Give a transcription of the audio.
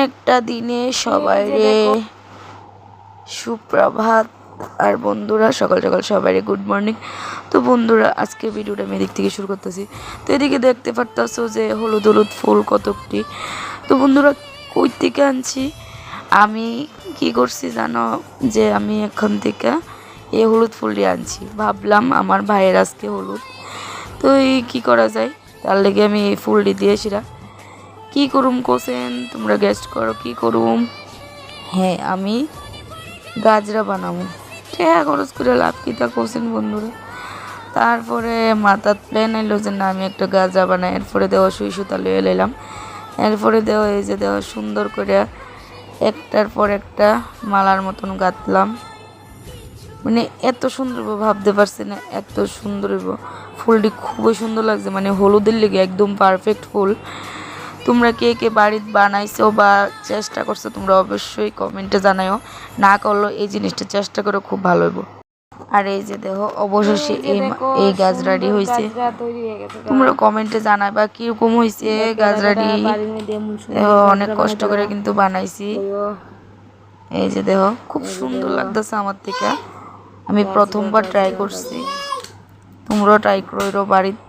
একটা দিনে সবাইরে সুপ্রভাত। আর বন্ধুরা সকাল সকাল সবাইরে গুড মর্নিং। তো বন্ধুরা আজকে ভিডিওটা আমি এদিক থেকে শুরু করতেছি। তো এদিকে দেখতে পারতেছো যে হলুদ হলুদ ফুল কতকটি। তো বন্ধুরা কই থেকে আনছি আমি কি করছি জানো, যে আমি এখান থেকে এই হলুদ ফুলটি আনছি। ভাবলাম আমার ভাইয়ের আজকে হলুদ, তো এই কী করা যায়, তার লেগে আমি এই ফুলটি দিয়ে সেটা কী করুম কোসেন, তোমরা গেস্ট করো কী করুম। হ্যাঁ, আমি গাজরা বানাবো। হ্যাঁ, খরচ করে লাভ কী তা কোসেন বন্ধুরা। তারপরে মাথার প্ল্যান এলো যে না আমি একটা গাজরা বানাই। এরপরে দেওয়া সুই সুতা লয়ে এলাম। এরপরে দেওয়া এই যে দেওয়া সুন্দর করে একটার পর একটা মালার মতন গাঁথলাম। মানে এত সুন্দর ভাবতে পারছি না, এত সুন্দর ফুলটি খুবই সুন্দর লাগছে। মানে হলুদের লেগে একদম পারফেক্ট ফুল। তোমরা কে কে বাড়িতে বানাইছো বা চেষ্টা করছো তোমরা অবশ্যই কমেন্টে জানাও। না করলেও এই জিনিসটা চেষ্টা করে খুব ভালো হইব। আর এই যে দেখো অবশেষে এই গাজরাটি হয়েছে। তোমরা কমেন্টে জানাবা কিরকম হয়েছে গাজরাটি। অনেক কষ্ট করে কিন্তু বানাইছি। এই যে দেখো খুব সুন্দর লাগতেছে আমার থেকে। আমি প্রথমবার ট্রাই করছি, তোমরাও ট্রাই করো বাড়িতে।